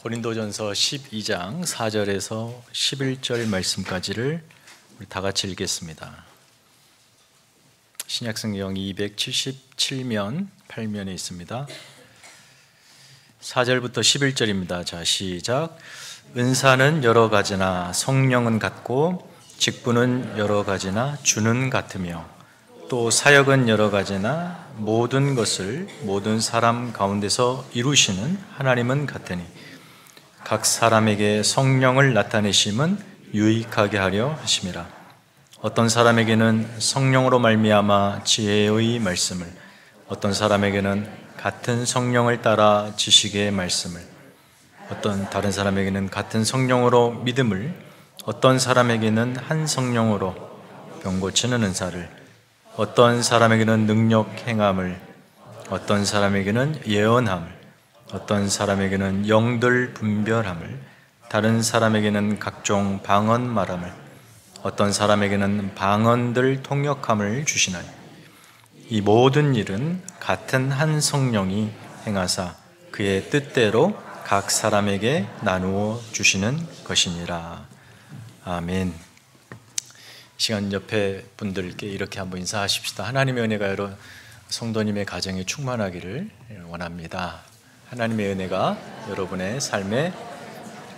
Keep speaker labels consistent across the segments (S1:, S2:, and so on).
S1: 고린도전서 12장 4절에서 11절 말씀까지를 우리 다 같이 읽겠습니다. 신약성경 277면 8면에 있습니다. 4절부터 11절입니다. 자, 시작. 은사는 여러 가지나 성령은 같고 직분은 여러 가지나 주는 같으며 또 사역은 여러 가지나 모든 것을 모든 사람 가운데서 이루시는 하나님은 같으니 각 사람에게 성령을 나타내심은 유익하게 하려 하심이라. 어떤 사람에게는 성령으로 말미암아 지혜의 말씀을, 어떤 사람에게는 같은 성령을 따라 지식의 말씀을, 어떤 다른 사람에게는 같은 성령으로 믿음을, 어떤 사람에게는 한 성령으로 병 고치는 은사를, 어떤 사람에게는 능력 행함을, 어떤 사람에게는 예언함을, 어떤 사람에게는 영들 분별함을, 다른 사람에게는 각종 방언 말함을, 어떤 사람에게는 방언들 통역함을 주시나니 이 모든 일은 같은 한 성령이 행하사 그의 뜻대로 각 사람에게 나누어 주시는 것이니라. 아멘. 시간 옆에 분들께 이렇게 한번 인사하십시다. 하나님의 은혜가 여러 성도님의 가정에 충만하기를 원합니다. 하나님의 은혜가 여러분의 삶에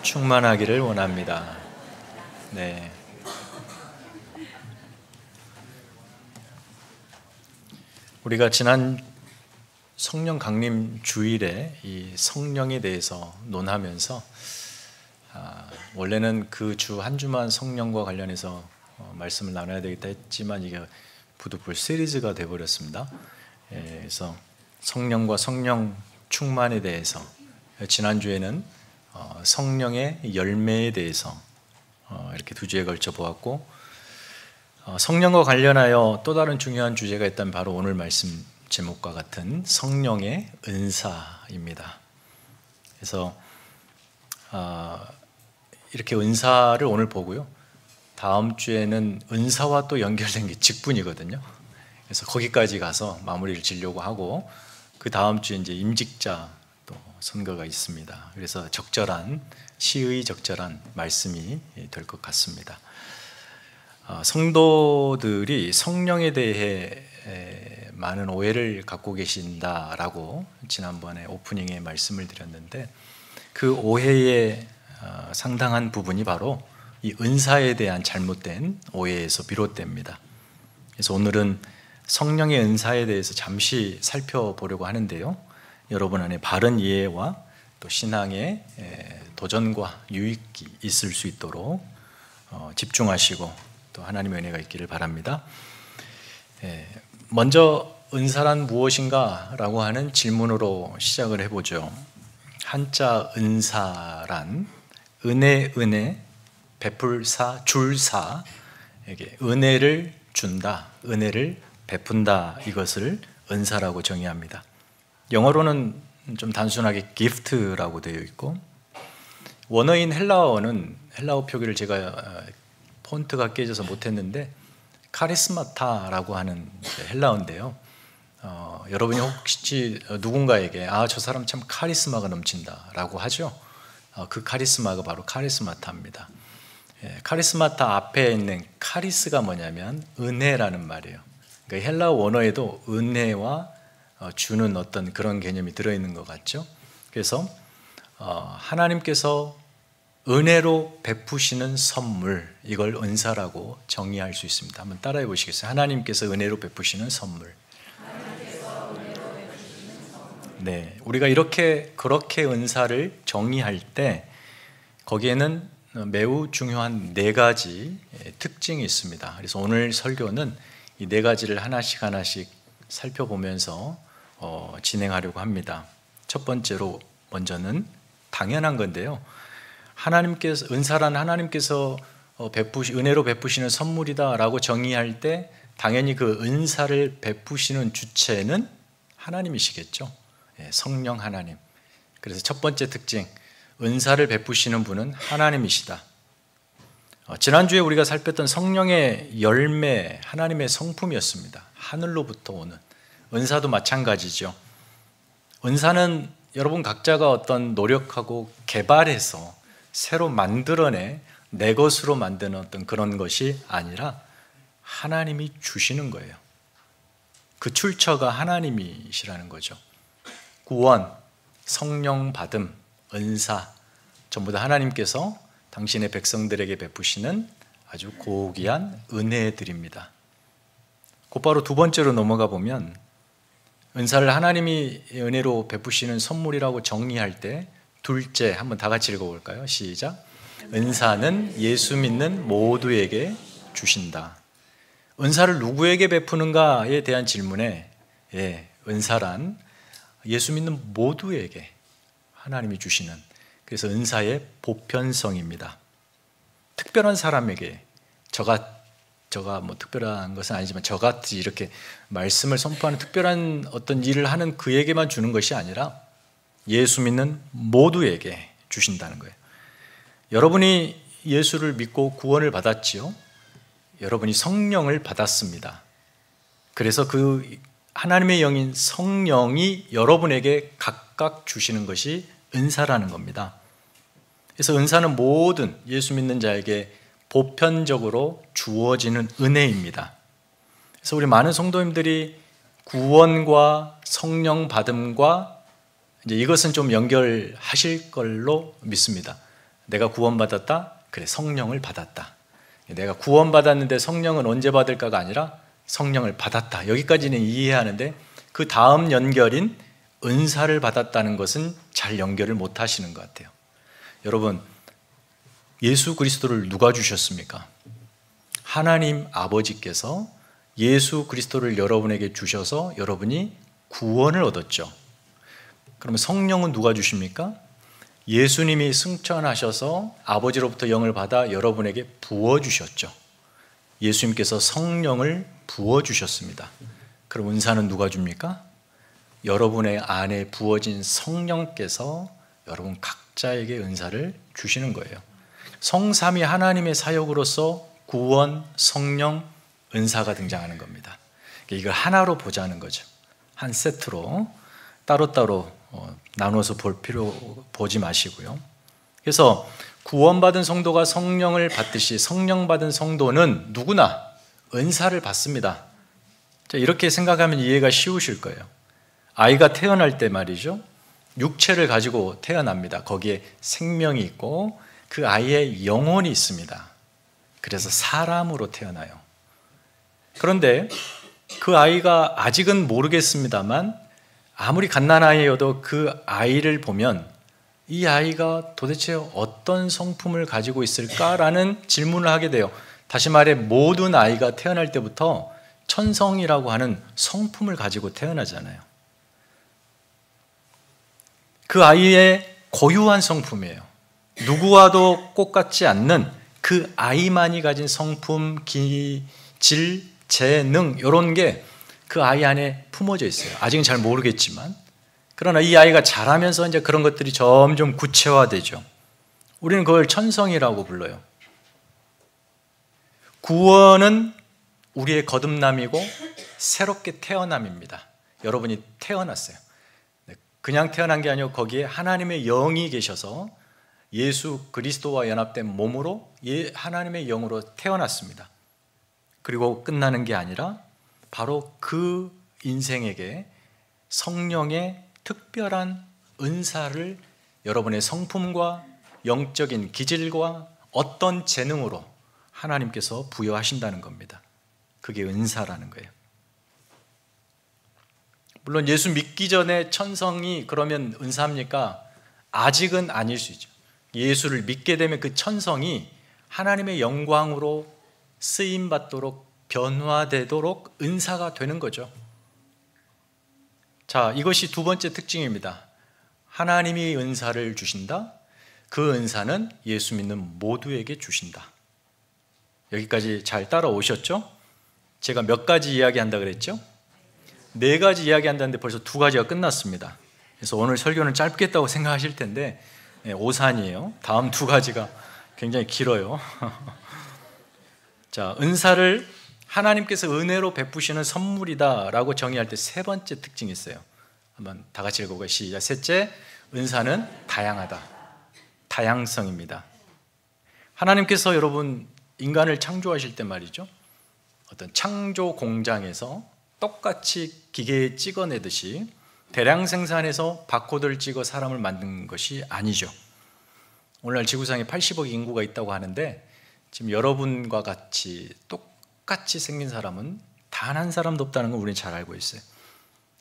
S1: 충만하기를 원합니다. 네. 우리가 지난 성령 강림 주일에 이 성령에 대해서 논하면서 원래는 그 주 한 주만 성령과 관련해서 말씀을 나눠야 되겠다 했지만 이게 부득불 시리즈가 되어버렸습니다. 그래서 성령과 성령 충만에 대해서, 지난주에는 성령의 열매에 대해서 이렇게 두 주에 걸쳐 보았고, 성령과 관련하여 또 다른 중요한 주제가 있다면 바로 오늘 말씀 제목과 같은 성령의 은사입니다. 그래서 이렇게 은사를 오늘 보고요, 다음 주에는 은사와 또 연결된 게 직분이거든요. 그래서 거기까지 가서 마무리를 지려고 하고, 그 다음 주에 이제 임직자 또 선거가 있습니다. 그래서 시의 적절한 말씀이 될 것 같습니다. 성도들이 성령에 대해 많은 오해를 갖고 계신다라고 지난번에 오프닝에 말씀을 드렸는데, 그 오해의 상당한 부분이 바로 이 은사에 대한 잘못된 오해에서 비롯됩니다. 그래서 오늘은 성령의 은사에 대해서 잠시 살펴보려고 하는데요, 여러분 안에 바른 이해와 또 신앙의 도전과 유익이 있을 수 있도록 집중하시고 또 하나님의 은혜가 있기를 바랍니다. 먼저 은사란 무엇인가 라고 하는 질문으로 시작을 해보죠. 한자 은사란 은혜, 베풀사, 줄사, 에게 은혜를 준다, 은혜를 베푼다, 이것을 은사라고 정의합니다. 영어로는 좀 단순하게 gift라고 되어 있고, 원어인 헬라어는 헬라어 표기를 제가 폰트가 깨져서 못했는데 카리스마타라고 하는 헬라어인데요, 여러분이 혹시 누군가에게 저 사람 참 카리스마가 넘친다 라고 하죠. 그 카리스마가 바로 카리스마타입니다. 카리스마타 앞에 있는 카리스가 뭐냐면 은혜라는 말이에요. 그러니까 헬라어 원어에도 은혜와 주는 어떤 그런 개념이 들어있는 것 같죠. 그래서 하나님께서 은혜로 베푸시는 선물, 이걸 은사라고 정의할 수 있습니다. 한번 따라해 보시겠어요? 하나님께서 은혜로 베푸시는 선물. 네, 우리가 그렇게 은사를 정의할 때 거기에는 매우 중요한 네 가지 특징이 있습니다. 그래서 오늘 설교는 이 네 가지를 하나씩 살펴보면서 진행하려고 합니다. 첫 번째로 먼저는 당연한 건데요, 은사란 하나님께서 은혜로 베푸시는 선물이다라고 정의할 때 당연히 그 은사를 베푸시는 주체는 하나님이시겠죠. 성령 하나님. 그래서 첫 번째 특징, 은사를 베푸시는 분은 하나님이시다. 지난주에 우리가 살폈던 성령의 열매, 하나님의 성품이었습니다. 하늘로부터 오는. 은사도 마찬가지죠. 은사는 여러분 각자가 어떤 노력하고 개발해서 새로 만들어내 내 것으로 만드는 어떤 그런 것이 아니라 하나님이 주시는 거예요. 그 출처가 하나님이시라는 거죠. 구원, 성령 받음, 은사 전부 다 하나님께서 당신의 백성들에게 베푸시는 아주 고귀한 은혜들입니다. 곧바로 두 번째로 넘어가 보면 은사를 하나님이 은혜로 베푸시는 선물이라고 정의할 때 둘째, 한번 다 같이 읽어볼까요? 시작. 은사는 예수 믿는 모두에게 주신다. 은사를 누구에게 베푸는가에 대한 질문에 은사란 예수 믿는 모두에게 하나님이 주시는, 그래서 은사의 보편성입니다. 특별한 사람에게 저가 뭐 특별한 것은 아니지만 저같이 이렇게 말씀을 선포하는 특별한 어떤 일을 하는 그에게만 주는 것이 아니라 예수 믿는 모두에게 주신다는 거예요. 여러분이 예수를 믿고 구원을 받았지요. 여러분이 성령을 받았습니다. 그래서 그 하나님의 영인 성령이 여러분에게 각각 주시는 것이 은사라는 겁니다. 그래서 은사는 모든 예수 믿는 자에게 보편적으로 주어지는 은혜입니다. 그래서 우리 많은 성도님들이 구원과 성령 받음과 이제 이것은 좀 연결하실 걸로 믿습니다. 내가 구원받았다? 그래, 성령을 받았다. 내가 구원받았는데 성령은 언제 받을까가 아니라 성령을 받았다. 여기까지는 이해하는데 그 다음 연결인 은사를 받았다는 것은 잘 연결을 못 하시는 것 같아요. 여러분, 예수 그리스도를 누가 주셨습니까? 하나님 아버지께서 예수 그리스도를 여러분에게 주셔서 여러분이 구원을 얻었죠. 그러면 성령은 누가 주십니까? 예수님이 승천하셔서 아버지로부터 영을 받아 여러분에게 부어주셨죠. 예수님께서 성령을 부어주셨습니다. 그럼 은사는 누가 줍니까? 여러분의 안에 부어진 성령께서 여러분 각자에게 은사를 주시는 거예요. 성삼위 하나님의 사역으로서 구원, 성령, 은사가 등장하는 겁니다. 이걸 하나로 보자는 거죠. 한 세트로 따로따로 나눠서 보지 마시고요. 그래서 구원받은 성도가 성령을 받듯이 성령 받은 성도는 누구나 은사를 받습니다. 자, 이렇게 생각하면 이해가 쉬우실 거예요. 아이가 태어날 때 말이죠, 육체를 가지고 태어납니다. 거기에 생명이 있고 그 아이의 영혼이 있습니다. 그래서 사람으로 태어나요. 그런데 그 아이가 아직은 모르겠습니다만 아무리 갓난아이여도 그 아이를 보면 이 아이가 도대체 어떤 성품을 가지고 있을까라는 질문을 하게 돼요. 다시 말해 모든 아이가 태어날 때부터 천성이라고 하는 성품을 가지고 태어나잖아요. 그 아이의 고유한 성품이에요. 누구와도 똑같지 않는 그 아이만이 가진 성품, 기질, 재능 이런 게 그 아이 안에 품어져 있어요. 아직은 잘 모르겠지만. 그러나 이 아이가 자라면서 이제 그런 것들이 점점 구체화되죠. 우리는 그걸 천성이라고 불러요. 구원은 우리의 거듭남이고 새롭게 태어남입니다. 여러분이 태어났어요. 그냥 태어난 게 아니고 거기에 하나님의 영이 계셔서 예수 그리스도와 연합된 몸으로 하나님의 영으로 태어났습니다. 그리고 끝나는 게 아니라 바로 그 인생에게 성령의 특별한 은사를 여러분의 성품과 영적인 기질과 어떤 재능으로 하나님께서 부여하신다는 겁니다. 그게 은사라는 거예요. 물론 예수 믿기 전에 천성이 그러면 은사입니까? 아직은 아닐 수 있죠. 예수를 믿게 되면 그 천성이 하나님의 영광으로 쓰임받도록 변화되도록 은사가 되는 거죠. 자, 이것이 두 번째 특징입니다. 하나님이 은사를 주신다. 그 은사는 예수 믿는 모두에게 주신다. 여기까지 잘 따라오셨죠? 제가 몇 가지 이야기한다 그랬죠? 4가지 이야기한다는데 벌써 2가지가 끝났습니다. 그래서 오늘 설교는 짧겠다고 생각하실 텐데 오산이에요. 다음 2가지가 굉장히 길어요. 자, 은사를 하나님께서 은혜로 베푸시는 선물이다라고 정의할 때 3번째 특징이 있어요. 한번 다 같이 읽어볼까요? 시작. 셋째, 은사는 다양하다. 다양성입니다. 하나님께서 여러분 인간을 창조하실 때 말이죠, 어떤 창조 공장에서 똑같이 기계에 찍어내듯이 대량 생산해서 바코드를 찍어 사람을 만든 것이 아니죠. 오늘날 지구상에 80억 인구가 있다고 하는데 지금 여러분과 같이 똑같이 생긴 사람은 단 한 사람도 없다는 걸 우리는 잘 알고 있어요.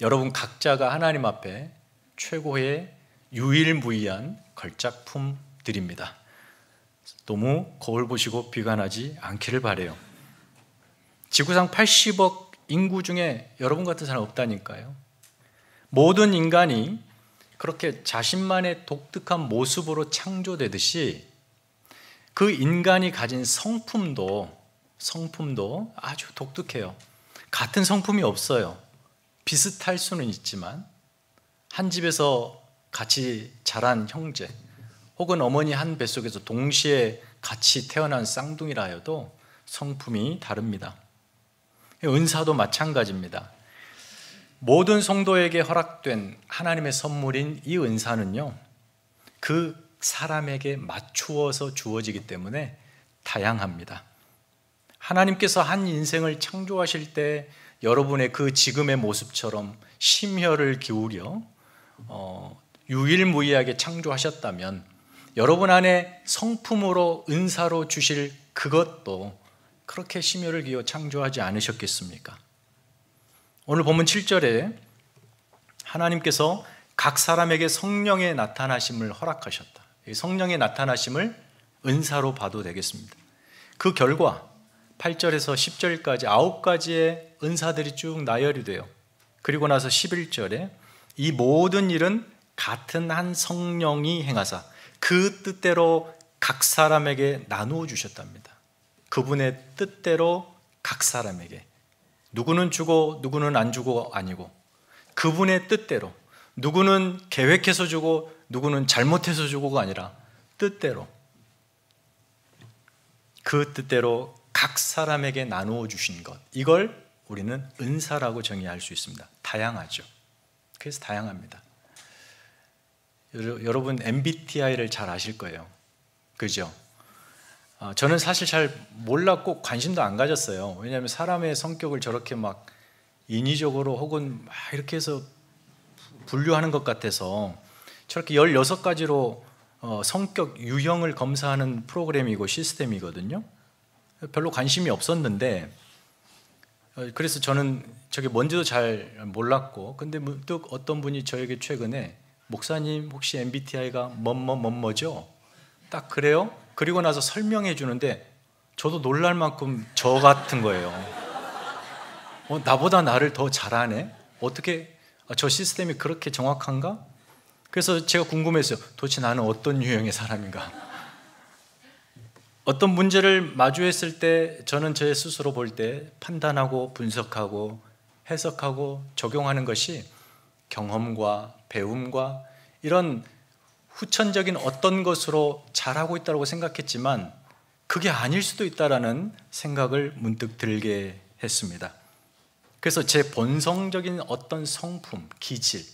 S1: 여러분 각자가 하나님 앞에 최고의 유일무이한 걸작품들입니다. 너무 거울 보시고 비관하지 않기를 바라요. 지구상 80억 인구 중에 여러분 같은 사람 없다니까요. 모든 인간이 그렇게 자신만의 독특한 모습으로 창조되듯이 그 인간이 가진 성품도 아주 독특해요. 같은 성품이 없어요. 비슷할 수는 있지만 한 집에서 같이 자란 형제 혹은 어머니 한 뱃속에서 동시에 같이 태어난 쌍둥이라 해도 성품이 다릅니다. 은사도 마찬가지입니다. 모든 성도에게 허락된 하나님의 선물인 이 은사는요, 그 사람에게 맞추어서 주어지기 때문에 다양합니다. 하나님께서 한 인생을 창조하실 때 여러분의 그 지금의 모습처럼 심혈을 기울여 유일무이하게 창조하셨다면 여러분 안에 성품으로 은사로 주실 그것도 그렇게 심혈을 기울여 창조하지 않으셨겠습니까? 오늘 본문 7절에 하나님께서 각 사람에게 성령의 나타나심을 허락하셨다. 이 성령의 나타나심을 은사로 봐도 되겠습니다. 그 결과 8절에서 10절까지 9가지의 은사들이 쭉 나열이 돼요. 그리고 나서 11절에 이 모든 일은 같은 한 성령이 행하사 그 뜻대로 각 사람에게 나누어 주셨답니다. 그분의 뜻대로 각 사람에게, 누구는 주고 누구는 안 주고 아니고 그분의 뜻대로, 누구는 계획해서 주고 누구는 잘못해서 주고가 아니라 뜻대로, 그 뜻대로 각 사람에게 나누어 주신 것, 이걸 우리는 은사라고 정의할 수 있습니다. 다양하죠. 그래서 다양합니다. 여러분 MBTI를 잘 아실 거예요. 그죠? 저는 사실 잘 몰랐고 관심도 안 가졌어요. 왜냐하면 사람의 성격을 저렇게 막 인위적으로 혹은 막 이렇게 해서 분류하는 것 같아서, 저렇게 16가지로 성격 유형을 검사하는 프로그램이고 시스템이거든요. 별로 관심이 없었는데, 그래서 저는 저게 뭔지도 잘 몰랐고, 근데 문득 어떤 분이 저에게 최근에 목사님 혹시 MBTI가 뭐죠? 딱 그래요? 그리고 나서 설명해 주는데 저도 놀랄 만큼 저 같은 거예요. 나보다 나를 더 잘하네? 어떻게 저 시스템이 그렇게 정확한가? 그래서 제가 궁금했어요. 도대체 나는 어떤 유형의 사람인가? 어떤 문제를 마주했을 때 저는 제 스스로 볼 때 판단하고 분석하고 해석하고 적용하는 것이 경험과 배움과 이런 후천적인 어떤 것으로 잘하고 있다고 생각했지만 그게 아닐 수도 있다라는 생각을 문득 들게 했습니다. 그래서 제 본성적인 어떤 성품, 기질,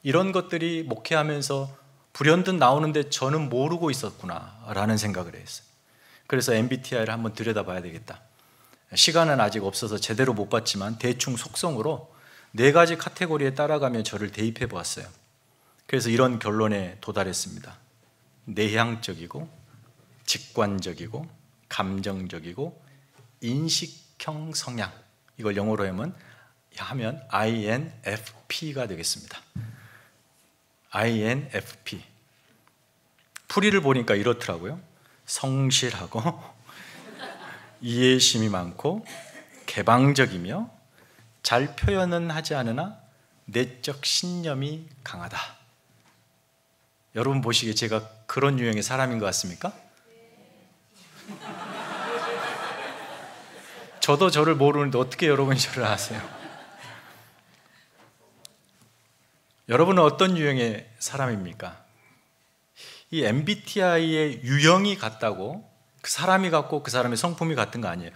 S1: 이런 것들이 목회하면서 불현듯 나오는데 저는 모르고 있었구나라는 생각을 했어요. 그래서 MBTI를 한번 들여다봐야 되겠다. 시간은 아직 없어서 제대로 못 봤지만 대충 속성으로 4가지 카테고리에 따라가며 저를 대입해 보았어요. 그래서 이런 결론에 도달했습니다. 내향적이고 직관적이고 감정적이고 인식형 성향, 이걸 영어로 하면 INFP가 되겠습니다. INFP. 풀이를 보니까 이렇더라고요. 성실하고 이해심이 많고 개방적이며 잘 표현은 하지 않으나 내적 신념이 강하다. 여러분 보시기에 제가 그런 유형의 사람인 것 같습니까? 저도 저를 모르는데 어떻게 여러분이 저를 아세요? 여러분은 어떤 유형의 사람입니까? 이 MBTI의 유형이 같다고 그 사람이 같고 그 사람의 성품이 같은 거 아니에요.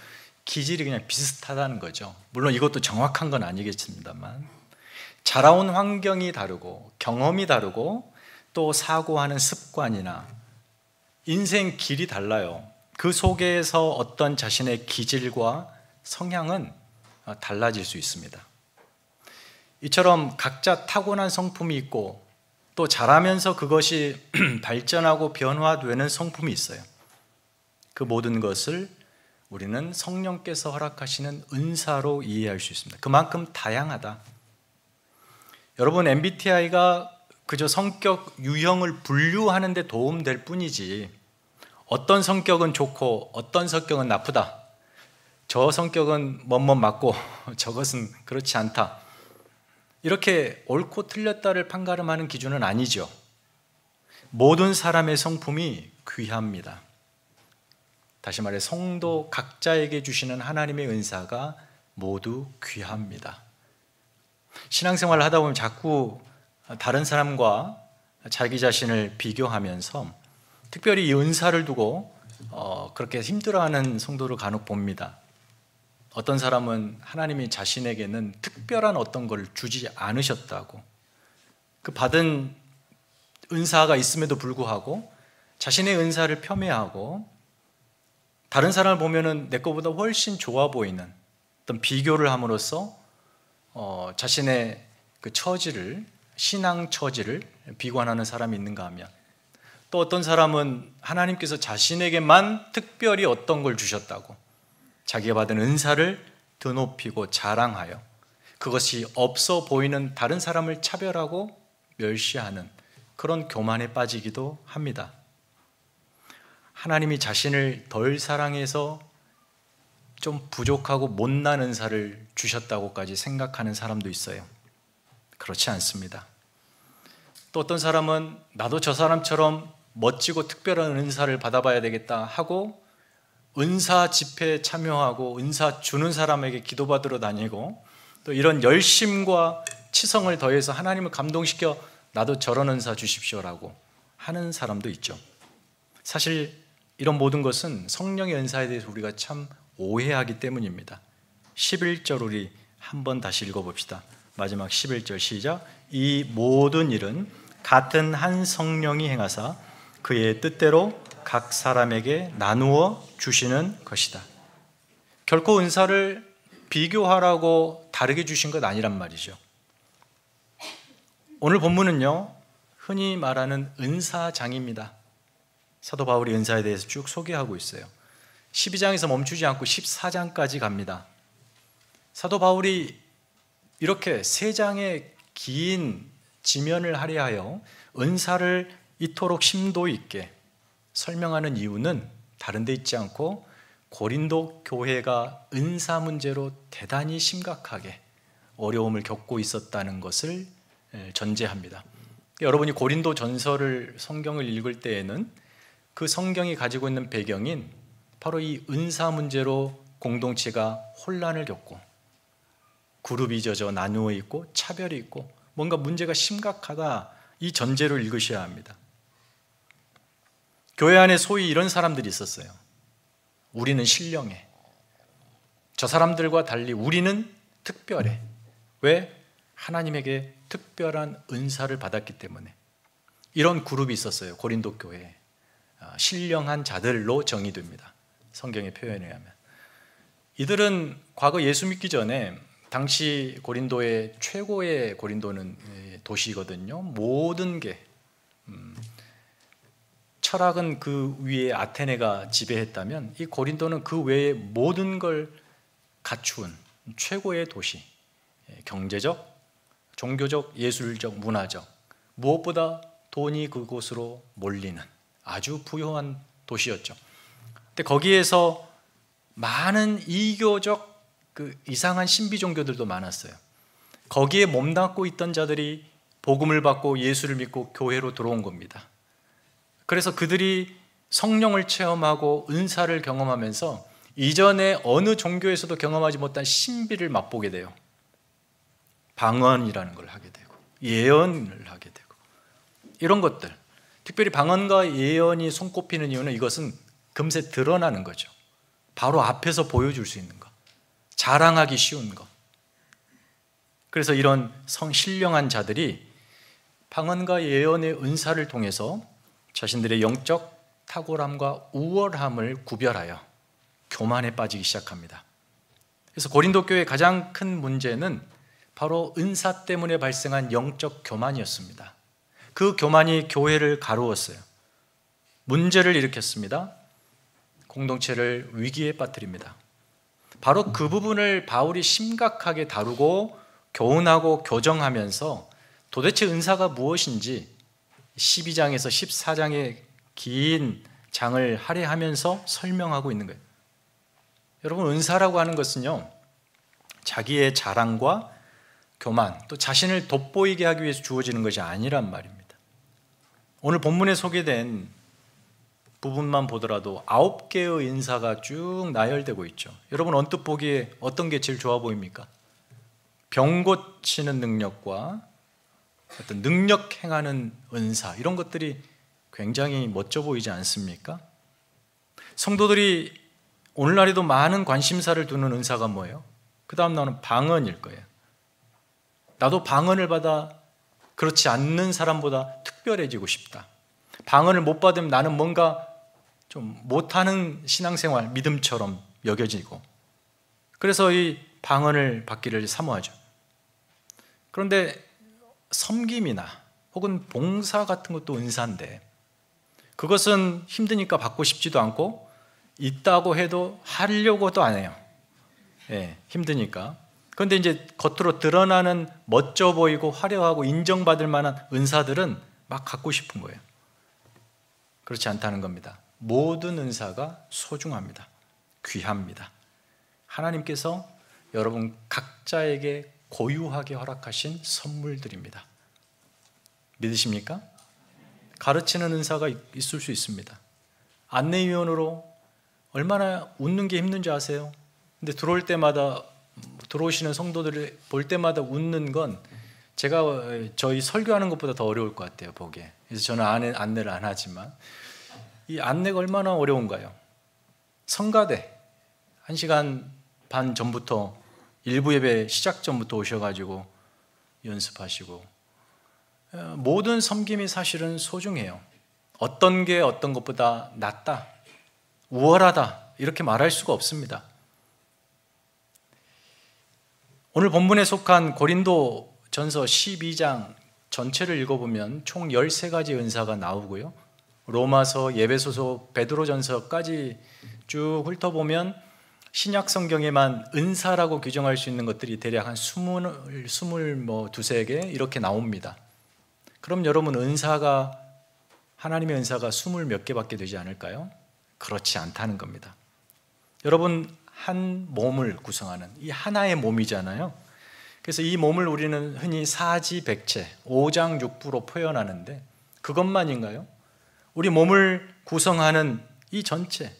S1: 기질이 그냥 비슷하다는 거죠. 물론 이것도 정확한 건 아니겠습니다만, 자라온 환경이 다르고 경험이 다르고 또 사고하는 습관이나 인생 길이 달라요. 그 속에서 어떤 자신의 기질과 성향은 달라질 수 있습니다. 이처럼 각자 타고난 성품이 있고 또 자라면서 그것이 발전하고 변화되는 성품이 있어요. 그 모든 것을 우리는 성령께서 허락하시는 은사로 이해할 수 있습니다. 그만큼 다양하다. 여러분, MBTI가 그저 성격 유형을 분류하는 데 도움될 뿐이지 어떤 성격은 좋고 어떤 성격은 나쁘다, 저 성격은 뭐뭐 맞고 저것은 그렇지 않다, 이렇게 옳고 틀렸다를 판가름하는 기준은 아니죠. 모든 사람의 성품이 귀합니다. 다시 말해 성도 각자에게 주시는 하나님의 은사가 모두 귀합니다. 신앙생활을 하다 보면 자꾸 다른 사람과 자기 자신을 비교하면서 특별히 이 은사를 두고 그렇게 힘들어하는 성도를 간혹 봅니다. 어떤 사람은 하나님이 자신에게는 특별한 어떤 걸 주지 않으셨다고, 그 받은 은사가 있음에도 불구하고 자신의 은사를 폄훼하고 다른 사람을 보면은 내 것보다 훨씬 좋아 보이는 어떤 비교를 함으로써 자신의 그 처지를, 신앙 처지를 비관하는 사람이 있는가 하면, 또 어떤 사람은 하나님께서 자신에게만 특별히 어떤 걸 주셨다고 자기가 받은 은사를 드높이고 자랑하여 그것이 없어 보이는 다른 사람을 차별하고 멸시하는 그런 교만에 빠지기도 합니다. 하나님이 자신을 덜 사랑해서 좀 부족하고 못난 은사를 주셨다고까지 생각하는 사람도 있어요. 그렇지 않습니다. 또 어떤 사람은 나도 저 사람처럼 멋지고 특별한 은사를 받아봐야 되겠다 하고 은사 집회에 참여하고 은사 주는 사람에게 기도받으러 다니고 또 이런 열심과 치성을 더해서 하나님을 감동시켜 나도 저런 은사 주십시오라고 하는 사람도 있죠. 사실 이런 모든 것은 성령의 은사에 대해서 우리가 참 오해하기 때문입니다. 11절 우리 한번 다시 읽어봅시다. 마지막 11절 시작. 이 모든 일은 같은 한 성령이 행하사 그의 뜻대로 각 사람에게 나누어 주시는 것이다. 결코 은사를 비교하라고 다르게 주신 것 아니란 말이죠. 오늘 본문은요, 흔히 말하는 은사장입니다. 사도 바울이 은사에 대해서 쭉 소개하고 있어요. 12장에서 멈추지 않고 14장까지 갑니다. 사도 바울이 이렇게 3장의 긴 지면을 할애하여 은사를 이토록 심도 있게 설명하는 이유는 다른 데 있지 않고 고린도 교회가 은사 문제로 대단히 심각하게 어려움을 겪고 있었다는 것을 전제합니다. 여러분이 고린도 전서를 성경을 읽을 때에는 그 성경이 가지고 있는 배경인 바로 이 은사 문제로 공동체가 혼란을 겪고 그룹이 져져 나누어 있고 차별이 있고 뭔가 문제가 심각하다, 이 전제를 읽으셔야 합니다. 교회 안에 소위 이런 사람들이 있었어요. 우리는 신령해. 저 사람들과 달리 우리는 특별해. 왜? 하나님에게 특별한 은사를 받았기 때문에. 이런 그룹이 있었어요. 고린도 교회에. 신령한 자들로 정의됩니다. 성경의 표현에 의하면. 이들은 과거 예수 믿기 전에 당시 고린도의 최고의 고린도는 도시거든요. 모든 게 철학은 그 위에 아테네가 지배했다면 이 고린도는 그 외에 모든 걸 갖추은 최고의 도시. 경제적, 종교적, 예술적, 문화적, 무엇보다 돈이 그곳으로 몰리는 아주 부유한 도시였죠. 근데 거기에서 많은 이교적 그 이상한 신비 종교들도 많았어요. 거기에 몸담고 있던 자들이 복음을 받고 예수를 믿고 교회로 들어온 겁니다. 그래서 그들이 성령을 체험하고 은사를 경험하면서 이전에 어느 종교에서도 경험하지 못한 신비를 맛보게 돼요. 방언이라는 걸 하게 되고 예언을 하게 되고 이런 것들, 특별히 방언과 예언이 손꼽히는 이유는 이것은 금세 드러나는 거죠. 바로 앞에서 보여줄 수 있는 것, 자랑하기 쉬운 것. 그래서 이런 신령한 자들이 방언과 예언의 은사를 통해서 자신들의 영적 탁월함과 우월함을 구별하여 교만에 빠지기 시작합니다. 그래서 고린도 교회의 가장 큰 문제는 바로 은사 때문에 발생한 영적 교만이었습니다. 그 교만이 교회를 가루었어요. 문제를 일으켰습니다. 공동체를 위기에 빠뜨립니다. 바로 그 부분을 바울이 심각하게 다루고 교훈하고 교정하면서 도대체 은사가 무엇인지 12장에서 14장의 긴 장을 할애하면서 설명하고 있는 거예요. 여러분, 은사라고 하는 것은요, 자기의 자랑과 교만, 또 자신을 돋보이게 하기 위해서 주어지는 것이 아니란 말입니다. 오늘 본문에 소개된 부분만 보더라도 9개의 은사가 쭉 나열되고 있죠. 여러분, 언뜻 보기에 어떤 게 제일 좋아 보입니까? 병 고치는 능력과 어떤 능력 행하는 은사, 이런 것들이 굉장히 멋져 보이지 않습니까? 성도들이 오늘날에도 많은 관심사를 두는 은사가 뭐예요? 그 다음 나오는 방언일 거예요. 나도 방언을 받아 그렇지 않는 사람보다 특별해지고 싶다. 방언을 못 받으면 나는 뭔가 좀 못하는 신앙생활, 믿음처럼 여겨지고, 그래서 이 방언을 받기를 사모하죠. 그런데 섬김이나 혹은 봉사 같은 것도 은사인데, 그것은 힘드니까 받고 싶지도 않고, 있다고 해도 하려고도 안 해요. 힘드니까. 그런데 이제 겉으로 드러나는 멋져 보이고 화려하고 인정받을 만한 은사들은 막 갖고 싶은 거예요. 그렇지 않다는 겁니다. 모든 은사가 소중합니다. 귀합니다. 하나님께서 여러분 각자에게 고유하게 허락하신 선물들입니다. 믿으십니까? 가르치는 은사가 있을 수 있습니다. 안내위원으로 얼마나 웃는 게 힘든지 아세요? 근데 들어올 때마다, 들어오시는 성도들을 볼 때마다 웃는 건 제가 저희 설교하는 것보다 더 어려울 것 같아요, 보기에. 그래서 저는 안내를 안 하지만 이 안내가 얼마나 어려운가요? 성가대 1시간 반 전부터, 일부 예배 시작 전부터 오셔가지고 연습하시고, 모든 섬김이 사실은 소중해요. 어떤 게 어떤 것보다 낫다, 우월하다, 이렇게 말할 수가 없습니다. 오늘 본문에 속한 고린도 전서 12장 전체를 읽어보면 총 13가지 은사가 나오고요, 로마서, 예배소서, 베드로전서까지 쭉 훑어보면 신약 성경에만 은사라고 규정할 수 있는 것들이 대략 한 22개 이렇게 나옵니다. 그럼 여러분, 하나님의 은사가 20몇 개밖에 되지 않을까요? 그렇지 않다는 겁니다. 여러분, 한 몸을 구성하는 이 하나의 몸이잖아요. 그래서 이 몸을 우리는 흔히 사지백체, 오장육부로 표현하는데 그것만인가요? 우리 몸을 구성하는 이 전체,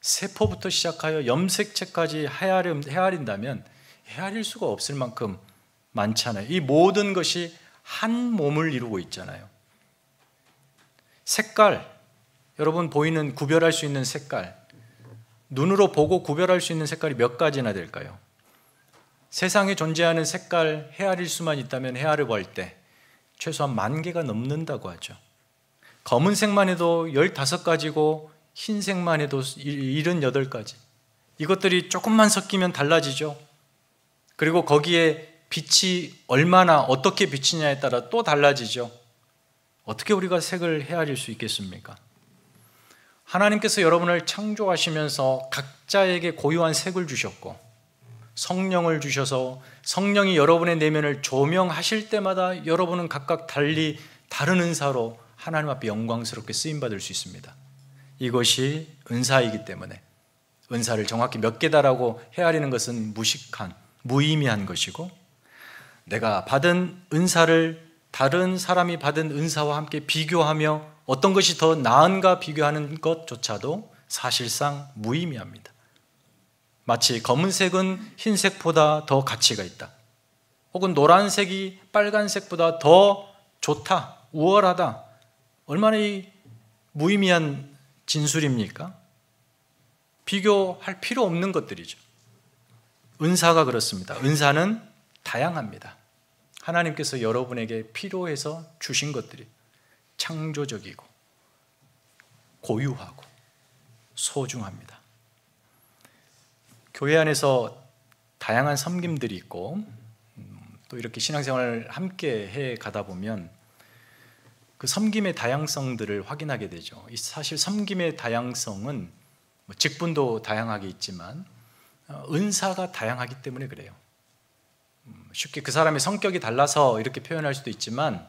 S1: 세포부터 시작하여 염색체까지 헤아린다면 헤아릴 수가 없을 만큼 많잖아요. 이 모든 것이 한 몸을 이루고 있잖아요. 색깔, 여러분 보이는, 구별할 수 있는 색깔, 눈으로 보고 구별할 수 있는 색깔이 몇 가지나 될까요? 세상에 존재하는 색깔 헤아릴 수만 있다면 헤아려 때 최소한 10,000개가 넘는다고 하죠. 검은색만 해도 15가지고 흰색만 해도 78가지. 이것들이 조금만 섞이면 달라지죠. 그리고 거기에 빛이 얼마나 어떻게 비치냐에 따라 또 달라지죠. 어떻게 우리가 색을 헤아릴 수 있겠습니까? 하나님께서 여러분을 창조하시면서 각자에게 고유한 색을 주셨고, 성령을 주셔서 성령이 여러분의 내면을 조명하실 때마다 여러분은 각각 달리 다른 은사로 하나님 앞에 영광스럽게 쓰임받을 수 있습니다. 이것이 은사이기 때문에 은사를 정확히 몇 개다라고 헤아리는 것은 무식한, 무의미한 것이고, 내가 받은 은사를 다른 사람이 받은 은사와 함께 비교하며 어떤 것이 더 나은가 비교하는 것조차도 사실상 무의미합니다. 마치 검은색은 흰색보다 더 가치가 있다, 혹은 노란색이 빨간색보다 더 좋다, 우월하다, 얼마나 이 무의미한 진술입니까? 비교할 필요 없는 것들이죠. 은사가 그렇습니다. 은사는 다양합니다. 하나님께서 여러분에게 필요해서 주신 것들이 창조적이고 고유하고 소중합니다. 교회 안에서 다양한 섬김들이 있고 또 이렇게 신앙생활을 함께 해 가다 보면 그 섬김의 다양성들을 확인하게 되죠. 사실 섬김의 다양성은 직분도 다양하게 있지만 은사가 다양하기 때문에 그래요. 쉽게 그 사람의 성격이 달라서 이렇게 표현할 수도 있지만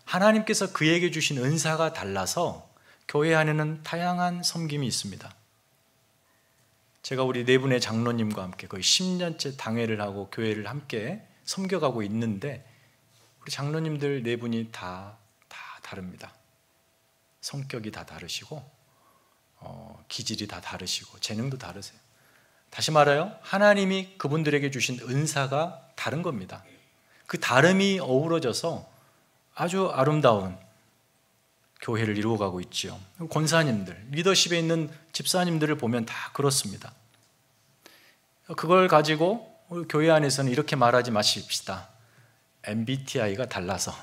S1: 하나님께서 그에게 주신 은사가 달라서 교회 안에는 다양한 섬김이 있습니다. 제가 우리 네 분의 장로님과 함께 거의 10년째 당회를 하고 교회를 함께 섬겨가고 있는데 우리 장로님들 네 분이 다 다릅니다. 성격이 다 다르시고 기질이 다 다르시고 재능도 다르세요. 다시 말해요, 하나님이 그분들에게 주신 은사가 다른 겁니다. 그 다름이 어우러져서 아주 아름다운 교회를 이루어가고 있지요. 권사님들, 리더십에 있는 집사님들을 보면 다 그렇습니다. 그걸 가지고 우리 교회 안에서는 이렇게 말하지 마십시다. MBTI가 달라서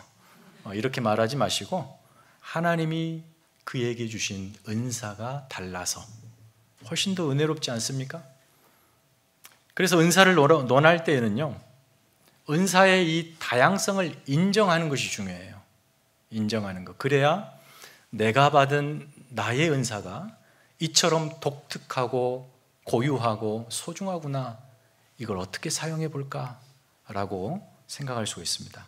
S1: 이렇게 말하지 마시고 하나님이 그에게 주신 은사가 달라서 훨씬 더 은혜롭지 않습니까? 그래서 은사를 논할 때에는요, 은사의 이 다양성을 인정하는 것이 중요해요. 인정하는 것. 그래야 내가 받은 나의 은사가 이처럼 독특하고 고유하고 소중하구나, 이걸 어떻게 사용해 볼까라고 생각할 수가 있습니다.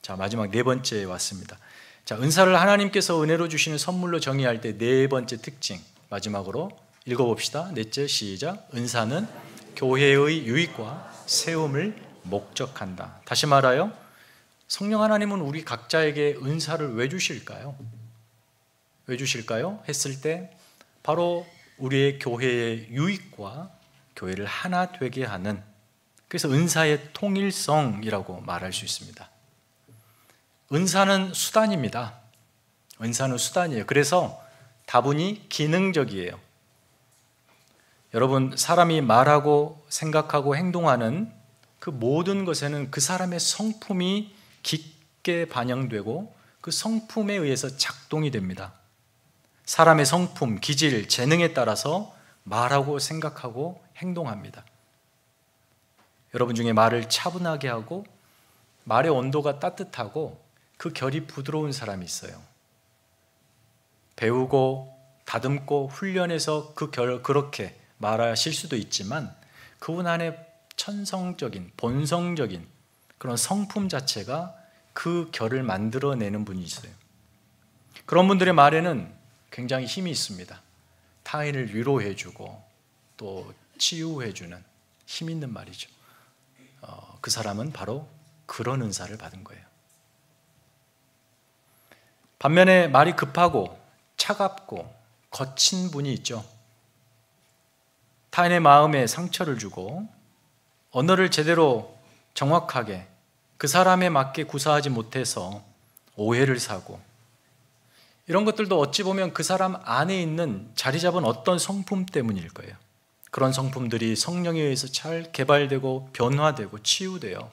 S1: 자, 마지막 네 번째에 왔습니다. 자, 은사를 하나님께서 은혜로 주시는 선물로 정의할 때 네 번째 특징, 마지막으로 읽어봅시다. 넷째, 시작. 은사는 교회의 유익과 세움을 목적한다. 다시 말하여 성령 하나님은 우리 각자에게 은사를 왜 주실까요? 왜 주실까요? 했을 때 바로 우리의 교회의 유익과 교회를 하나 되게 하는, 그래서 은사의 통일성이라고 말할 수 있습니다. 은사는 수단입니다. 은사는 수단이에요. 그래서 다분히 기능적이에요. 여러분, 사람이 말하고 생각하고 행동하는 그 모든 것에는 그 사람의 성품이 깊게 반영되고 그 성품에 의해서 작동이 됩니다. 사람의 성품, 기질, 재능에 따라서 말하고 생각하고 행동합니다. 여러분 중에 말을 차분하게 하고 말의 온도가 따뜻하고 그 결이 부드러운 사람이 있어요. 배우고 다듬고 훈련해서 그 결 그렇게 말하실 수도 있지만 그분 안에 천성적인 본성적인 그런 성품 자체가 그 결을 만들어내는 분이 있어요. 그런 분들의 말에는 굉장히 힘이 있습니다. 타인을 위로해주고 또 치유해주는 힘 있는 말이죠. 그 사람은 바로 그런 은사를 받은 거예요. 반면에 말이 급하고 차갑고 거친 분이 있죠. 타인의 마음에 상처를 주고 언어를 제대로 정확하게 그 사람에 맞게 구사하지 못해서 오해를 사고, 이런 것들도 어찌 보면 그 사람 안에 있는 자리 잡은 어떤 성품 때문일 거예요. 그런 성품들이 성령에 의해서 잘 개발되고 변화되고 치유되어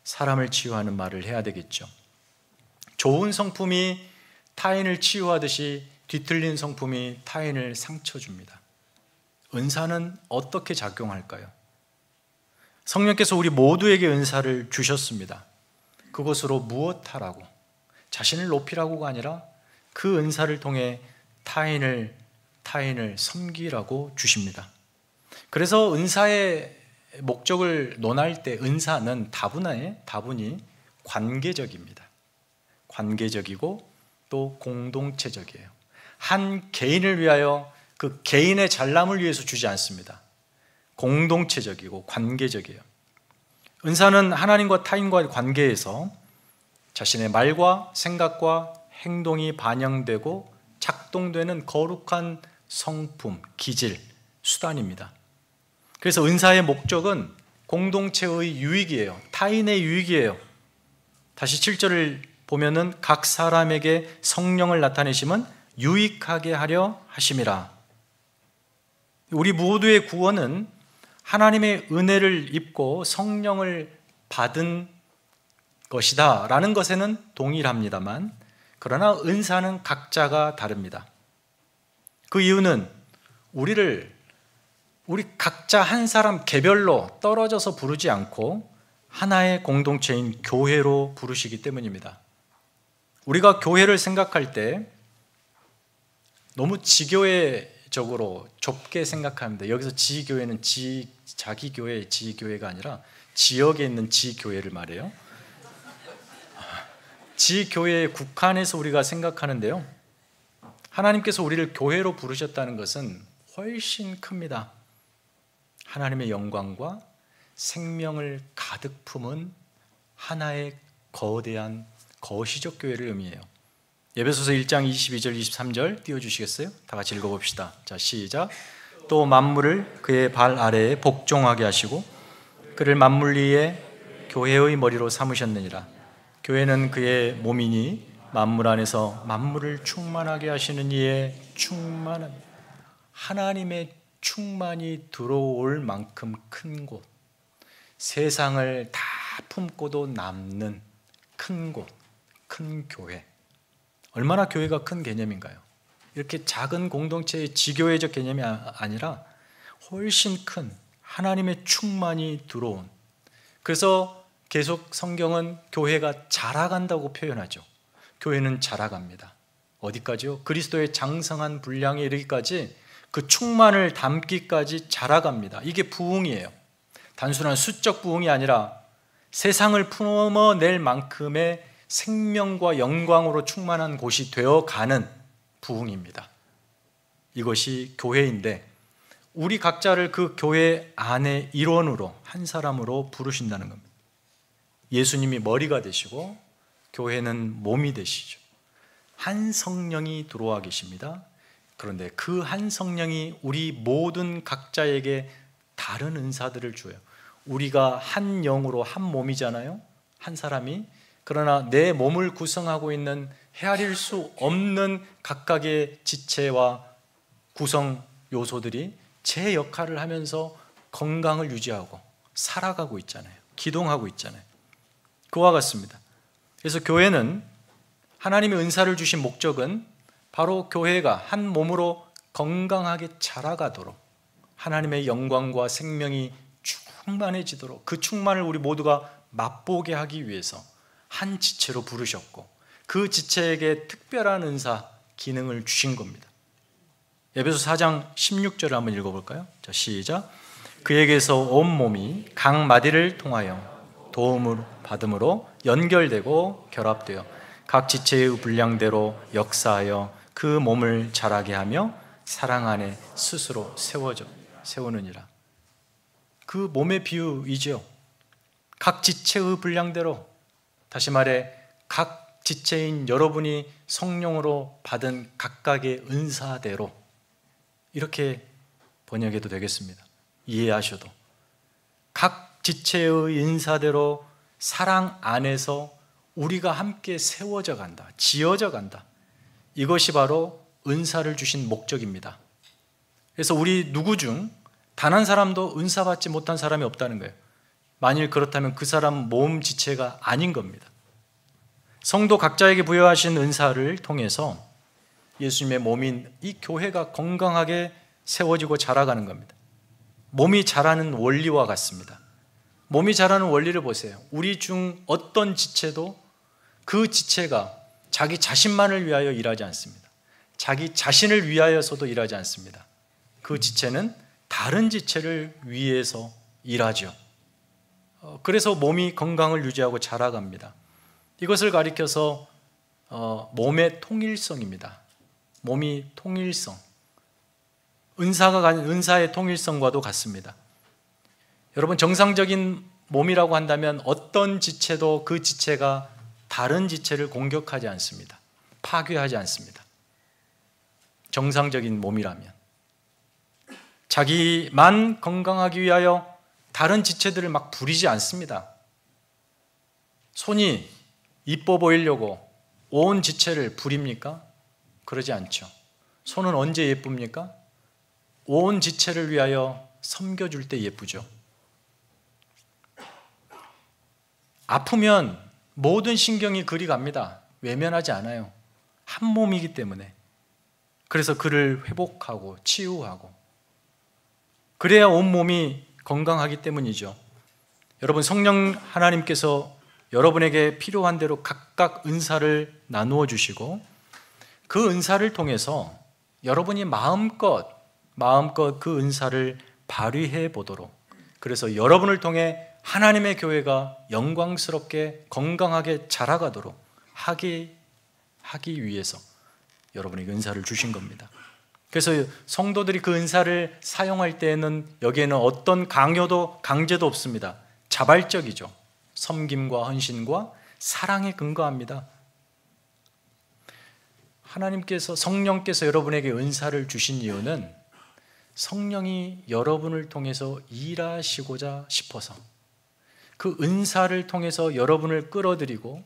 S1: 사람을 치유하는 말을 해야 되겠죠. 좋은 성품이 타인을 치유하듯이 뒤틀린 성품이 타인을 상처 줍니다. 은사는 어떻게 작용할까요? 성령께서 우리 모두에게 은사를 주셨습니다. 그것으로 무엇하라고, 자신을 높이라고가 아니라 그 은사를 통해 타인을 섬기라고 주십니다. 그래서 은사의 목적을 논할 때 은사는 다분히 관계적입니다. 관계적이고 또 공동체적이에요. 한 개인을 위하여 그 개인의 잘남을 위해서 주지 않습니다. 공동체적이고 관계적이에요. 은사는 하나님과 타인과의 관계에서 자신의 말과 생각과 행동이 반영되고 작동되는 거룩한 성품, 기질, 수단입니다. 그래서 은사의 목적은 공동체의 유익이에요. 타인의 유익이에요. 다시 7절을 보면은 각 사람에게 성령을 나타내심은 유익하게 하려 하심이라. 우리 모두의 구원은 하나님의 은혜를 입고 성령을 받은 것이다 라는 것에는 동일합니다만, 그러나 은사는 각자가 다릅니다. 그 이유는 우리 각자 한 사람 개별로 떨어져서 부르지 않고 하나의 공동체인 교회로 부르시기 때문입니다. 우리가 교회를 생각할 때 너무 지교회적으로 좁게 생각합니다. 여기서 지교회는 자기 교회의 지교회가 아니라 지역에 있는 지교회를 말해요. 지교회에 국한해서 우리가 생각하는데요, 하나님께서 우리를 교회로 부르셨다는 것은 훨씬 큽니다. 하나님의 영광과 생명을 가득 품은 하나의 거대한 거시적 교회를 의미해요. 에베소서 1장 22절 23절 띄워주시겠어요? 다 같이 읽어봅시다. 자, 시작. 또 만물을 그의 발 아래에 복종하게 하시고 그를 만물 위에 교회의 머리로 삼으셨느니라. 교회는 그의 몸이니 만물 안에서 만물을 충만하게 하시는 이의 충만한, 하나님의 충만이 들어올 만큼 큰 곳, 세상을 다 품고도 남는 큰 곳, 큰 교회. 얼마나 교회가 큰 개념인가요? 이렇게 작은 공동체의 지교회적 개념이 아니라 훨씬 큰 하나님의 충만이 들어온. 그래서 계속 성경은 교회가 자라간다고 표현하죠. 교회는 자라갑니다. 어디까지요? 그리스도의 장성한 분량에 이르기까지, 그 충만을 담기까지 자라갑니다. 이게 부흥이에요. 단순한 수적 부흥이 아니라 세상을 품어낼 만큼의 생명과 영광으로 충만한 곳이 되어가는 부흥입니다. 이것이 교회인데, 우리 각자를 그 교회 안의 일원으로, 한 사람으로 부르신다는 겁니다. 예수님이 머리가 되시고 교회는 몸이 되시죠. 한 성령이 들어와 계십니다. 그런데 그 한 성령이 우리 모든 각자에게 다른 은사들을 줘요. 우리가 한 영으로 한 몸이잖아요, 한 사람이. 그러나 내 몸을 구성하고 있는 헤아릴 수 없는 각각의 지체와 구성 요소들이 제 역할을 하면서 건강을 유지하고 살아가고 있잖아요. 기동하고 있잖아요. 그와 같습니다. 그래서 교회는, 하나님의 은사를 주신 목적은 바로 교회가 한 몸으로 건강하게 자라가도록, 하나님의 영광과 생명이 충만해지도록, 그 충만을 우리 모두가 맛보게 하기 위해서 한 지체로 부르셨고, 그 지체에게 특별한 은사, 기능을 주신 겁니다. 에베소 4장 16절을 한번 읽어볼까요? 자, 시작. 그에게서 온 몸이 각 마디를 통하여 도움을 받음으로 연결되고 결합되어 각 지체의 분량대로 역사하여 그 몸을 자라게 하며 사랑 안에 스스로 세우느니라. 그 몸의 비유이죠. 각 지체의 분량대로, 다시 말해 각 지체인 여러분이 성령으로 받은 각각의 은사대로, 이렇게 번역해도 되겠습니다. 이해하셔도. 각 지체의 은사대로 사랑 안에서 우리가 함께 세워져 간다, 지어져 간다. 이것이 바로 은사를 주신 목적입니다. 그래서 우리 누구 중 단 한 사람도 은사 받지 못한 사람이 없다는 거예요. 만일 그렇다면 그 사람 몸 지체가 아닌 겁니다. 성도 각자에게 부여하신 은사를 통해서 예수님의 몸인 이 교회가 건강하게 세워지고 자라가는 겁니다. 몸이 자라는 원리와 같습니다. 몸이 자라는 원리를 보세요. 우리 중 어떤 지체도 그 지체가 자기 자신만을 위하여 일하지 않습니다. 자기 자신을 위하여서도 일하지 않습니다. 그 지체는 다른 지체를 위해서 일하죠. 그래서 몸이 건강을 유지하고 자라갑니다. 이것을 가리켜서 몸의 통일성입니다. 몸이 통일성, 은사가 가진 은사의 통일성과도 같습니다. 여러분, 정상적인 몸이라고 한다면 어떤 지체도 그 지체가 다른 지체를 공격하지 않습니다. 파괴하지 않습니다. 정상적인 몸이라면 자기만 건강하기 위하여 다른 지체들을 막 부리지 않습니다. 손이 이뻐 보이려고 온 지체를 부립니까? 그러지 않죠. 손은 언제 예쁩니까? 온 지체를 위하여 섬겨줄 때 예쁘죠. 아프면 모든 신경이 그리 갑니다. 외면하지 않아요. 한 몸이기 때문에. 그래서 그를 회복하고 치유하고, 그래야 온몸이 건강하기 때문이죠. 여러분, 성령 하나님께서 여러분에게 필요한 대로 각각 은사를 나누어 주시고, 그 은사를 통해서 여러분이 마음껏 그 은사를 발휘해 보도록, 그래서 여러분을 통해 하나님의 교회가 영광스럽게 건강하게 자라가도록 하기 위해서 여러분에게 은사를 주신 겁니다. 그래서 성도들이 그 은사를 사용할 때에는 여기에는 어떤 강제도 없습니다. 자발적이죠. 섬김과 헌신과 사랑에 근거합니다. 성령께서 여러분에게 은사를 주신 이유는 성령이 여러분을 통해서 일하시고자 싶어서, 그 은사를 통해서 여러분을 끌어들이고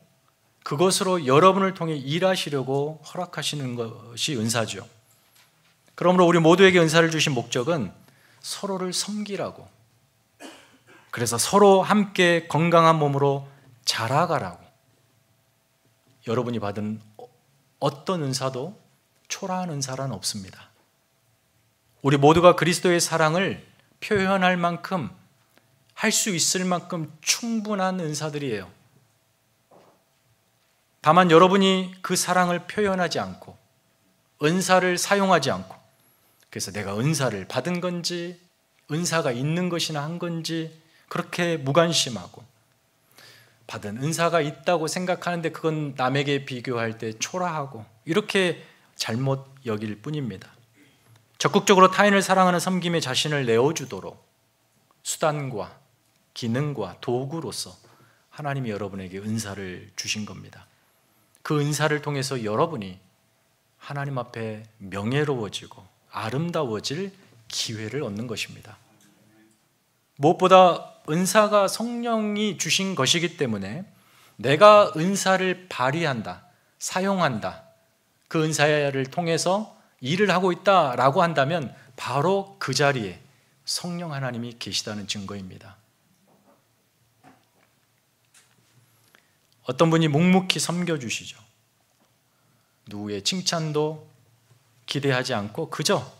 S1: 그것으로 여러분을 통해 일하시려고 허락하시는 것이 은사죠. 그러므로 우리 모두에게 은사를 주신 목적은 서로를 섬기라고, 그래서 서로 함께 건강한 몸으로 자라가라고. 여러분이 받은 어떤 은사도 초라한 은사란 없습니다. 우리 모두가 그리스도의 사랑을 표현할 만큼, 할 수 있을 만큼 충분한 은사들이에요. 다만 여러분이 그 사랑을 표현하지 않고 은사를 사용하지 않고, 그래서 내가 은사를 받은 건지 은사가 있는 것이나 한 건지 그렇게 무관심하고, 받은 은사가 있다고 생각하는데 그건 남에게 비교할 때 초라하고, 이렇게 잘못 여길 뿐입니다. 적극적으로 타인을 사랑하는 섬김에 자신을 내어주도록 수단과 기능과 도구로서 하나님이 여러분에게 은사를 주신 겁니다. 그 은사를 통해서 여러분이 하나님 앞에 명예로워지고 아름다워질 기회를 얻는 것입니다. 무엇보다 은사가 성령이 주신 것이기 때문에 내가 은사를 발휘한다, 사용한다, 그 은사를 통해서 일을 하고 있다라고 한다면 바로 그 자리에 성령 하나님이 계시다는 증거입니다. 어떤 분이 묵묵히 섬겨주시죠. 누구의 칭찬도 기대하지 않고 그저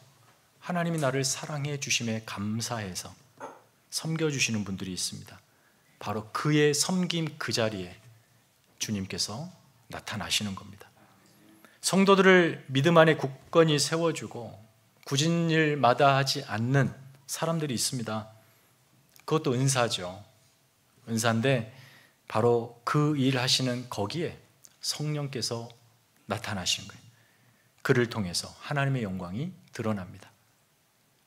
S1: 하나님이 나를 사랑해 주심에 감사해서 섬겨주시는 분들이 있습니다. 바로 그의 섬김 그 자리에 주님께서 나타나시는 겁니다. 성도들을 믿음 안에 굳건히 세워주고 굳은 일 마다하지 않는 사람들이 있습니다. 그것도 은사죠. 은사인데 바로 그 일 하시는 거기에 성령께서 나타나신 거예요. 그를 통해서 하나님의 영광이 드러납니다.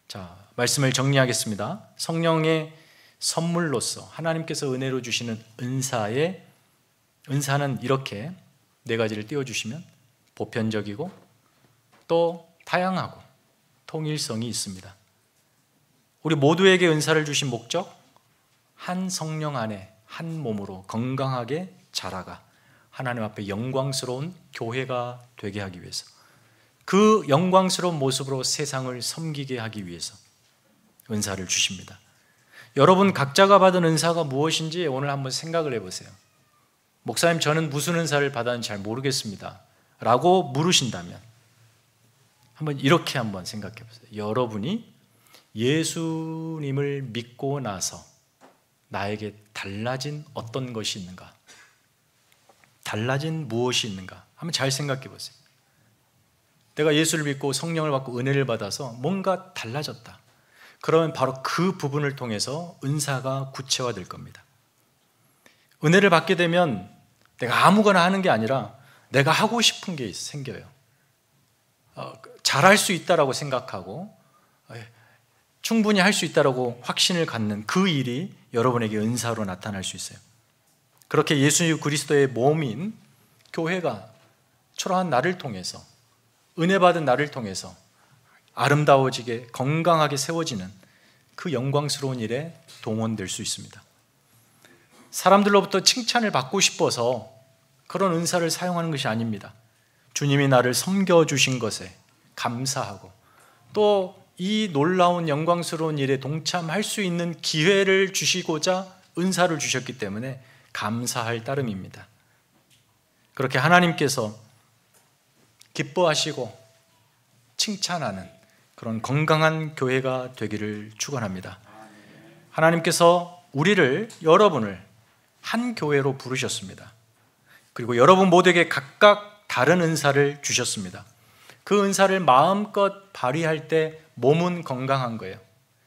S1: 자, 말씀을 정리하겠습니다. 성령의 선물로서 하나님께서 은혜로 주시는 은사는 이렇게 네 가지를 띄워주시면 보편적이고 또 다양하고 통일성이 있습니다. 우리 모두에게 은사를 주신 목적, 한 성령 안에 한 몸으로 건강하게 자라가 하나님 앞에 영광스러운 교회가 되게 하기 위해서, 그 영광스러운 모습으로 세상을 섬기게 하기 위해서 은사를 주십니다. 여러분 각자가 받은 은사가 무엇인지 오늘 한번 생각을 해보세요. 목사님, 저는 무슨 은사를 받았는지 잘 모르겠습니다 라고 물으신다면 한번 이렇게 한번 생각해 보세요. 여러분이 예수님을 믿고 나서 나에게 달라진 어떤 것이 있는가? 달라진 무엇이 있는가? 한번 잘 생각해 보세요. 내가 예수를 믿고 성령을 받고 은혜를 받아서 뭔가 달라졌다. 그러면 바로 그 부분을 통해서 은사가 구체화될 겁니다. 은혜를 받게 되면 내가 아무거나 하는 게 아니라 내가 하고 싶은 게 생겨요. 잘할 수 있다라고 생각하고 충분히 할 수 있다라고 확신을 갖는 그 일이 여러분에게 은사로 나타날 수 있어요. 그렇게 예수 그리스도의 몸인 교회가 초라한 나를 통해서, 은혜 받은 나를 통해서 아름다워지게 건강하게 세워지는 그 영광스러운 일에 동원될 수 있습니다. 사람들로부터 칭찬을 받고 싶어서 그런 은사를 사용하는 것이 아닙니다. 주님이 나를 섬겨주신 것에 감사하고 또 이 놀라운 영광스러운 일에 동참할 수 있는 기회를 주시고자 은사를 주셨기 때문에 감사할 따름입니다. 그렇게 하나님께서 기뻐하시고 칭찬하는 그런 건강한 교회가 되기를 축원합니다. 하나님께서 우리를, 여러분을 한 교회로 부르셨습니다. 그리고 여러분 모두에게 각각 다른 은사를 주셨습니다. 그 은사를 마음껏 발휘할 때 몸은 건강한 거예요.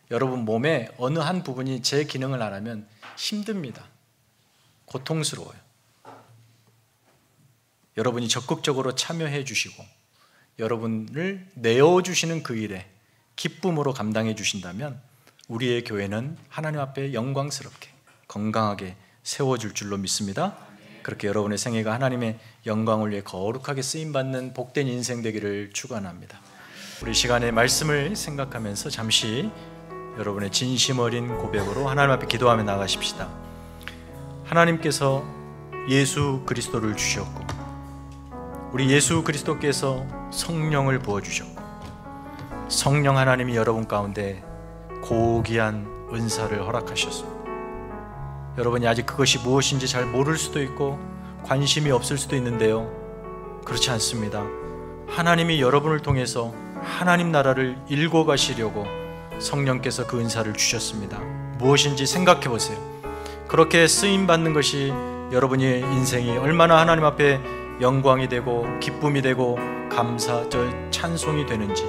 S1: 여러분 몸의 어느 한 부분이 제 기능을 안 하면 힘듭니다. 고통스러워요. 여러분이 적극적으로 참여해 주시고 여러분을 내어주시는 그 일에 기쁨으로 감당해 주신다면 우리의 교회는 하나님 앞에 영광스럽게 건강하게 세워질 줄로 믿습니다. 그렇게 여러분의 생애가 하나님의 영광을 위해 거룩하게 쓰임받는 복된 인생 되기를 축원합니다. 우리 시간의 말씀을 생각하면서 잠시 여러분의 진심 어린 고백으로 하나님 앞에 기도하며 나가십시다. 하나님께서 예수 그리스도를 주셨고 우리 예수 그리스도께서 성령을 부어주셨고 성령 하나님이 여러분 가운데 고귀한 은사를 허락하셨습니다. 여러분이 아직 그것이 무엇인지 잘 모를 수도 있고 관심이 없을 수도 있는데요, 그렇지 않습니다. 하나님이 여러분을 통해서 하나님 나라를 일궈 가시려고 성령께서 그 은사를 주셨습니다. 무엇인지 생각해 보세요. 그렇게 쓰임받는 것이 여러분의 인생이 얼마나 하나님 앞에 영광이 되고 기쁨이 되고 찬송이 되는지,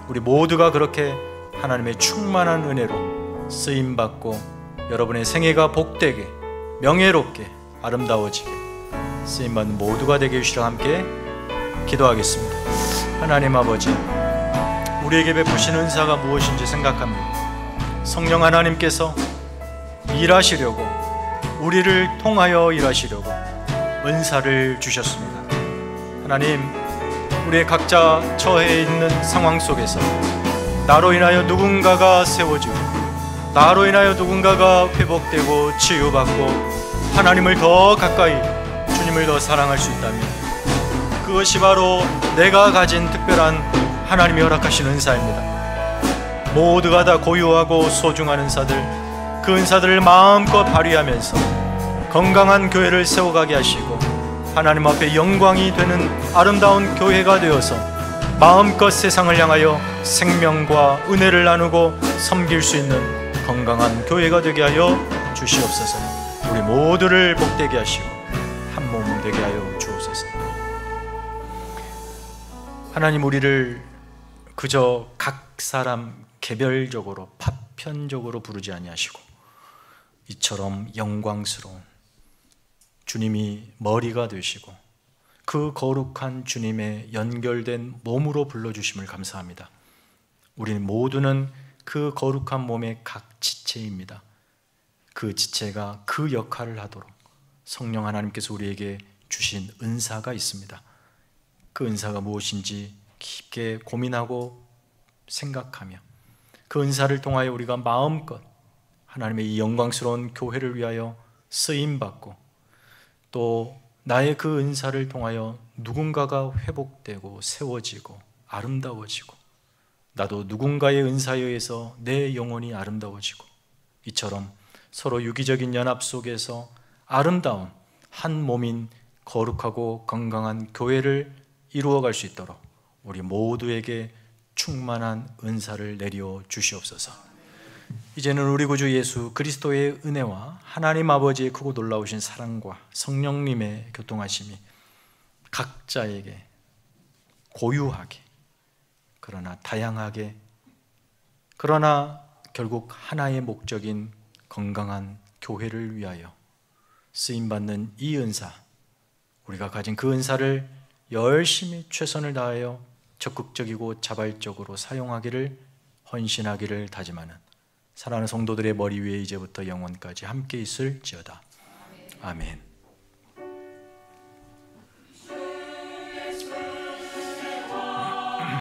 S1: 우리 모두가 그렇게 하나님의 충만한 은혜로 쓰임받고 여러분의 생애가 복되게 명예롭게 아름다워지게 쓰임받는 모두가 되게 해주시라 함께 기도하겠습니다. 하나님 아버지, 우리에게 베푸신 은사가 무엇인지 생각합니다. 성령 하나님께서 일하시려고, 우리를 통하여 일하시려고 은사를 주셨습니다. 하나님, 우리의 각자 처해 있는 상황 속에서 나로 인하여 누군가가 세워지고 나로 인하여 누군가가 회복되고 치유받고 하나님을 더 가까이, 주님을 더 사랑할 수 있다면 그것이 바로 내가 가진 특별한 하나님이 허락하신 은사입니다. 모두가 다 고유하고 소중한 은사들, 그 은사들을 마음껏 발휘하면서 건강한 교회를 세워가게 하시고 하나님 앞에 영광이 되는 아름다운 교회가 되어서 마음껏 세상을 향하여 생명과 은혜를 나누고 섬길 수 있는 건강한 교회가 되게 하여 주시옵소서. 우리 모두를 복되게 하시고 한 몸 되게 하여 주옵소서. 하나님, 우리를 그저 각 사람 개별적으로 파편적으로 부르지 아니하시고 이처럼 영광스러운 주님이 머리가 되시고 그 거룩한 주님의 연결된 몸으로 불러주심을 감사합니다. 우리는 모두는 그 거룩한 몸의 각 지체입니다. 그 지체가 그 역할을 하도록 성령 하나님께서 우리에게 주신 은사가 있습니다. 그 은사가 무엇인지 깊게 고민하고 생각하며 그 은사를 통하여 우리가 마음껏 하나님의 이 영광스러운 교회를 위하여 쓰임받고 또 나의 그 은사를 통하여 누군가가 회복되고 세워지고 아름다워지고 나도 누군가의 은사에 의해서 내 영혼이 아름다워지고 이처럼 서로 유기적인 연합 속에서 아름다운 한 몸인 거룩하고 건강한 교회를 이루어갈 수 있도록 우리 모두에게 충만한 은사를 내려 주시옵소서. 이제는 우리 구주 예수 그리스도의 은혜와 하나님 아버지의 크고 놀라우신 사랑과 성령님의 교통하심이 각자에게 고유하게, 그러나 다양하게, 그러나 결국 하나의 목적인 건강한 교회를 위하여 쓰임받는 이 은사, 우리가 가진 그 은사를 열심히 최선을 다하여 적극적이고 자발적으로 사용하기를, 헌신하기를 다짐하는 사랑하는 성도들의 머리 위에 이제부터 영원까지 함께 있을지어다. 아멘.